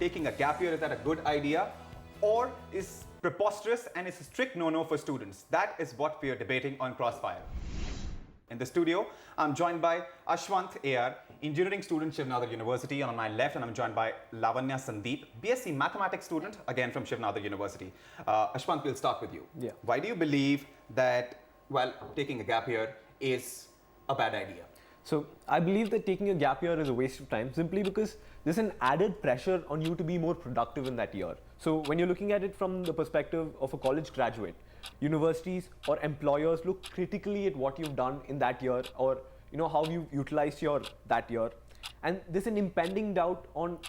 taking a gap year, is that a good idea? Or is preposterous and is a strict no-no for students? That is what we are debating on Crossfire. In the studio, I'm joined by Ashwant AR, engineering student, Shivnadar University, and on my left, and I'm joined by Lavanya Sandeep, BSc Mathematics student, again from Shivnadar University. Ashwant, we'll start with you. Yeah. Why do you believe that, well, taking a gap year is a bad idea? So I believe that taking a gap year is a waste of time simply because there's an added pressure on you to be more productive in that year. So when you're looking at it from the perspective of a college graduate, universities or employers look critically at what you've done in that year, or how you've utilized that year, and there's an impending doubt on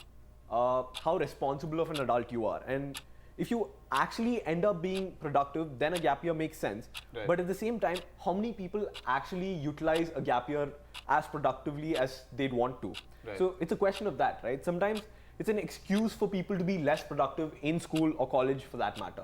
how responsible of an adult you are. And if you actually end up being productive, then a gap year makes sense. Right. But at the same time, how many people actually utilize a gap year as productively as they'd want to? Right. So it's a question of that, right? Sometimes it's an excuse for people to be less productive in school or college for that matter.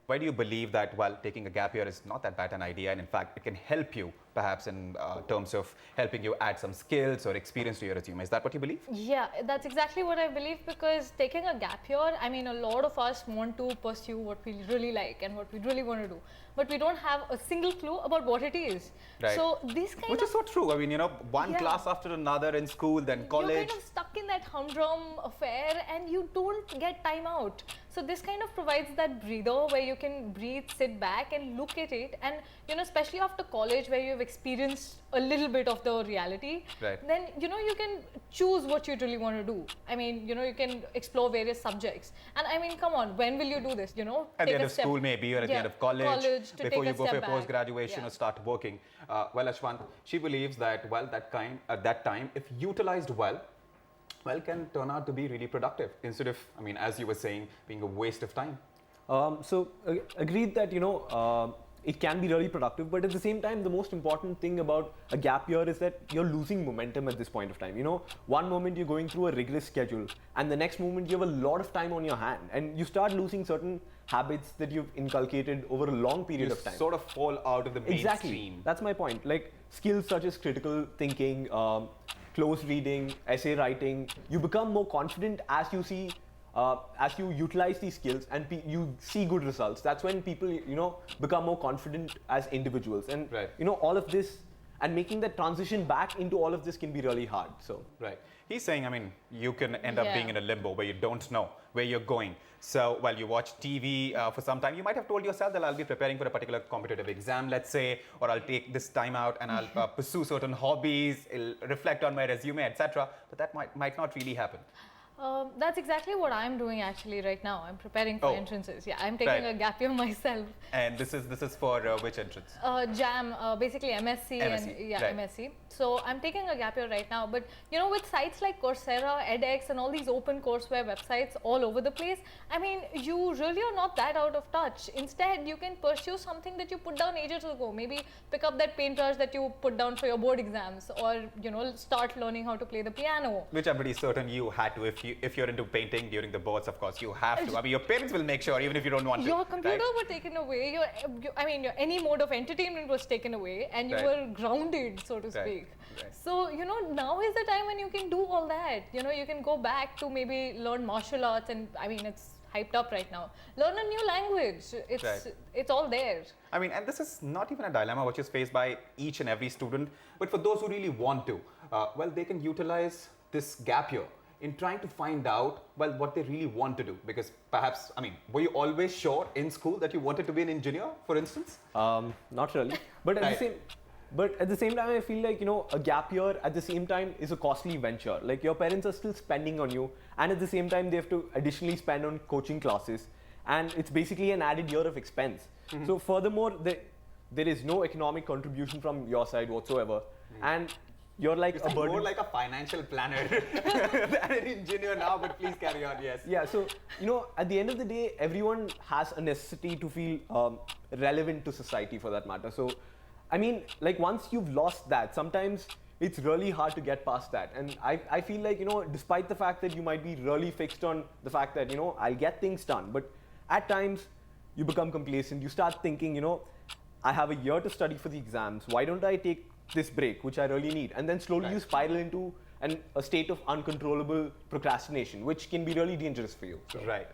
Why do you believe that, well, taking a gap year is not that bad an idea, and in fact, it can help you perhaps in terms of helping you add some skills or experience to your resume? Is that what you believe? Yeah, that's exactly what I believe, because taking a gap year, I mean, a lot of us want to pursue what we really like and what we really want to do, but we don't have a single clue about what it is. Right. So this kind Which of... is so true. I mean, one class after another in school, then college. You're kind of stuck in that humdrum affair and you don't get time out. So this kind of provides that breather where you can breathe, sit back and look at it. And, especially after college where you've experienced a little bit of the reality, right, then, you can choose what you really want to do. I mean, you can explore various subjects. And I mean, come on, when will you do this? At the end of school maybe, or at the end of college before you go for your post-graduation or start working. Well, Ashwant, she believes that, well, at that time, if utilized well, can turn out to be really productive instead of, I mean, as you were saying, being a waste of time. Agreed that, it can be really productive, but at the same time, the most important thing about a gap year is that you're losing momentum at this point of time. One moment you're going through a rigorous schedule, and the next moment you have a lot of time on your hand, and you start losing certain habits that you've inculcated over a long period of time. You sort of fall out of the mainstream. Exactly. That's my point. Like skills such as critical thinking, close reading, essay writing, you become more confident as you utilize these skills and you see good results. That's when people, become more confident as individuals. And, right, all of this and making that transition back into all of this can be really hard. So, right. He's saying, I mean, you can end up being in a limbo where you don't know where you're going. So while you watch TV for some time, you might have told yourself that I'll be preparing for a particular competitive exam, let's say, or I'll take this time out and I'll pursue certain hobbies, I'll reflect on my resume, etc. But that might not really happen. That's exactly what I'm doing actually right now. I'm preparing for entrances. Yeah, I'm taking a gap year myself. And this is for which entrance? JAM, basically MSc. And MSc. So I'm taking a gap year right now. But with sites like Coursera, edX, and all these open courseware websites all over the place, I mean, you really are not that out of touch. Instead, you can pursue something that you put down ages ago. Maybe pick up that paintbrush that you put down for your board exams, or start learning how to play the piano. Which I'm pretty certain you had to if you're into painting during the boards, of course, you have to. I mean, your parents will make sure, even if you don't want to. Your computer were taken away. Your any mode of entertainment was taken away, and you were grounded, so to speak. Right. So, now is the time when you can do all that. You can go back to maybe learn martial arts, and I mean, it's hyped up right now. Learn a new language. It's all there. I mean, and this is not even a dilemma which is faced by each and every student, but for those who really want to, well, they can utilize this gap year in trying to find out, well, what they really want to do. Because perhaps, I mean, were you always sure in school that you wanted to be an engineer, for instance? Not really. But at the same time, I feel like, a gap year at the same time is a costly venture. Like your parents are still spending on you, and at the same time, they have to additionally spend on coaching classes. And it's basically an added year of expense. Mm-hmm. So furthermore, there is no economic contribution from your side whatsoever. Mm-hmm. And you're like a burden. More like a financial planner than an engineer now, but please carry on, yes. Yeah, so, at the end of the day, everyone has a necessity to feel relevant to society for that matter. So, I mean, like once you've lost that, sometimes it's really hard to get past that. And I feel like, despite the fact that you might be really fixed on the fact that, I'll get things done, but at times you become complacent. You start thinking, I have a year to study for the exams. Why don't I take this break, which I really need? And then slowly you spiral into and a state of uncontrollable procrastination, which can be really dangerous for you. So. Right.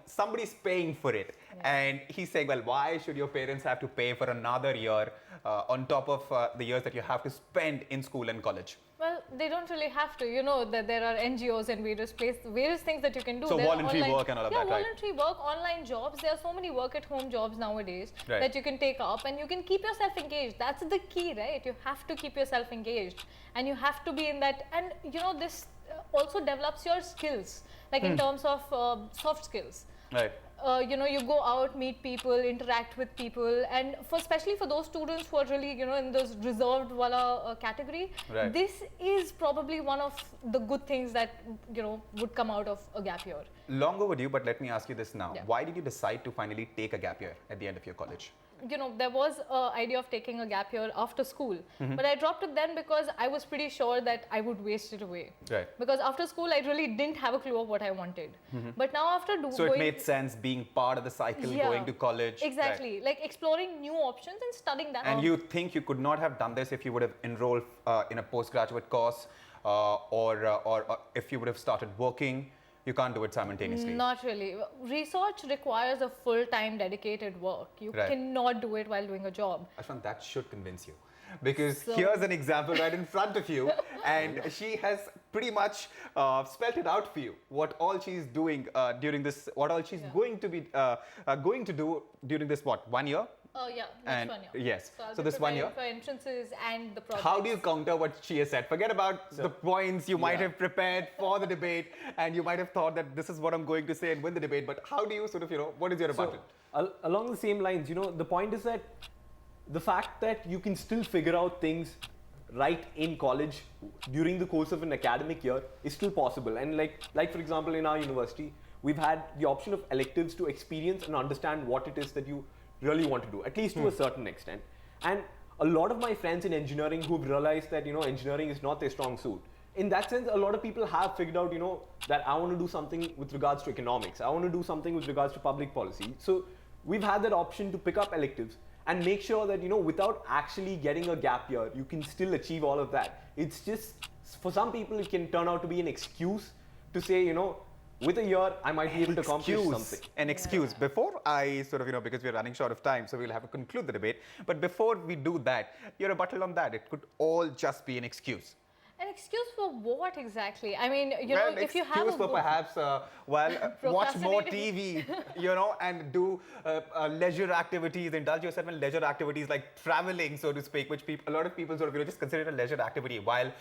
Somebody's paying for it, and he's saying, well, why should your parents have to pay for another year on top of the years that you have to spend in school and college? Well, they don't really have to. You know that there are NGOs and various things that you can do. So voluntary work and all of that, right? Voluntary work, online jobs. There are so many work-at-home jobs nowadays right. that you can take up, and you can keep yourself engaged. That's the key, right? You have to keep yourself engaged, and you have to be in that. And you know, this also develops your skills, like in terms of soft skills. Right. You know, you go out, meet people, interact with people, and especially for those students who are really, you know, in those reserved wala category, right. this is probably one of the good things that, you know, would come out of a gap year. Long overdue, but let me ask you this now. Yeah. Why did you decide to finally take a gap year at the end of your college? You know, there was an idea of taking a gap year after school, but I dropped it then because I was pretty sure that I would waste it away. Right. Because after school, I really didn't have a clue of what I wanted. But now after so it made sense being part of the cycle, going to college. Exactly, right. like exploring new options and studying that. And you think you could not have done this if you would have enrolled in a postgraduate course or if you would have started working? You can't do it simultaneously. Not really. Research requires a full-time dedicated work. You cannot do it while doing a job. Ashwant, that should convince you. Because here's an example right in front of you, and she has pretty much spelled it out for you. What all she's doing during this, what all she's going to be going to do during this 1 year? Oh yeah, next 1 year. Yes. So this 1 year for entrances and the projects. How do you counter what she has said? Forget about the points you might have prepared for the debate, and you might have thought that this is what I'm going to say and win the debate. But how do you sort of, you know, what is your rebuttal? Along the same lines, you know, the point is that the fact that you can still figure out things right in college during the course of an academic year is still possible. And like for example, in our university, we've had the option of electives to experience and understand what it is that you really want to do, at least to a certain extent. And a lot of my friends in engineering who've realized that, you know, engineering is not their strong suit. In that sense, a lot of people have figured out, you know, that I want to do something with regards to economics. I want to do something with regards to public policy. So we've had that option to pick up electives and make sure that, you know, without actually getting a gap year, you can still achieve all of that. It's just, for some people, it can turn out to be an excuse to say, you know, with a year, I might be able to accomplish something. An excuse. Before I sort of, you know, because we're running short of time, so we'll have to conclude the debate. But before we do that, your rebuttal on that, it could all just be an excuse. An excuse for what exactly? I mean, you know, if you have excuse for perhaps, watch more TV, you know, and do leisure activities, indulge yourself in leisure activities like traveling, so to speak, which a lot of people sort of, you know, just consider it a leisure activity, while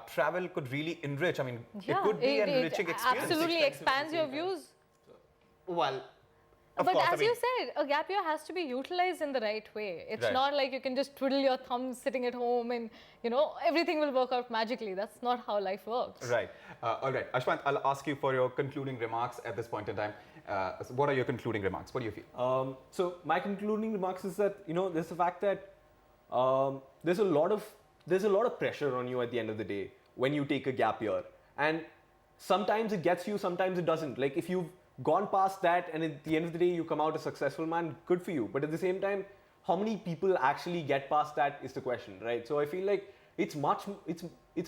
travel could really enrich. I mean, it could be an enriching experience. Absolutely expands your views. Well, but as you said, a gap year has to be utilized in the right way. It's not like you can just twiddle your thumbs sitting at home and, you know, everything will work out magically. That's not how life works. Right. All right. Ashwant, I'll ask you for your concluding remarks at this point in time. What are your concluding remarks? What do you feel? So my concluding remarks is that, you know, there's the fact that there's a lot of pressure on you at the end of the day when you take a gap year. And sometimes it gets you, sometimes it doesn't. Like if you've gone past that and at the end of the day you come out a successful man, good for you. But at the same time, how many people actually get past that is the question, right? So I feel like it's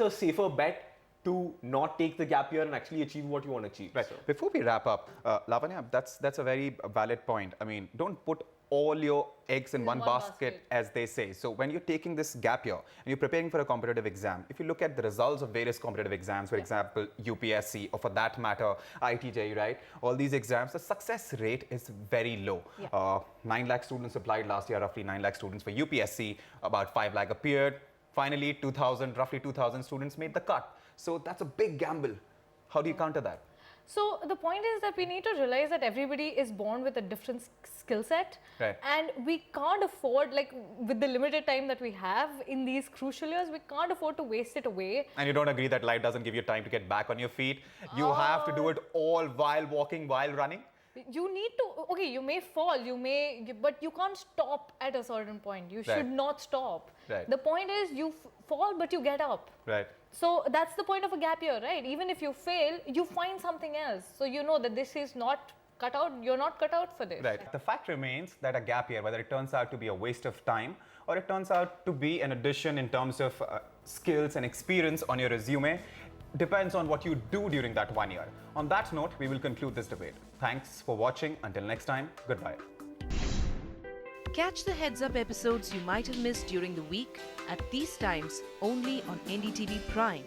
a safer bet to not take the gap year and actually achieve what you want to achieve. Right. So before we wrap up, Lavanya, that's a very valid point. I mean, don't put all your eggs in one basket, as they say. So when you're taking this gap year and you're preparing for a competitive exam, if you look at the results of various competitive exams, for example, UPSC, or for that matter, ITJ, right? All these exams, the success rate is very low. 9 lakh students applied last year, roughly 9 lakh students for UPSC, about 5 lakh appeared. Finally, roughly 2,000 students made the cut. So that's a big gamble. How do you counter that? So the point is that we need to realize that everybody is born with a different skill set, and we can't afford, like with the limited time that we have in these crucial years, we can't afford to waste it away. And you don't agree that life doesn't give you time to get back on your feet? You have to do it all while walking, while running? You need to, okay, you may fall, but you can't stop at a certain point. You should not stop. The point is you fall, but you get up. So that's the point of a gap year, right? Even if you fail, you find something else. So you know that this is not you're not cut out for this. Right. The fact remains that a gap year, whether it turns out to be a waste of time or it turns out to be an addition in terms of skills and experience on your resume, depends on what you do during that 1 year. On that note, we will conclude this debate. Thanks for watching. Until next time, goodbye. Catch the Heads Up episodes you might have missed during the week at these times only on NDTV Prime.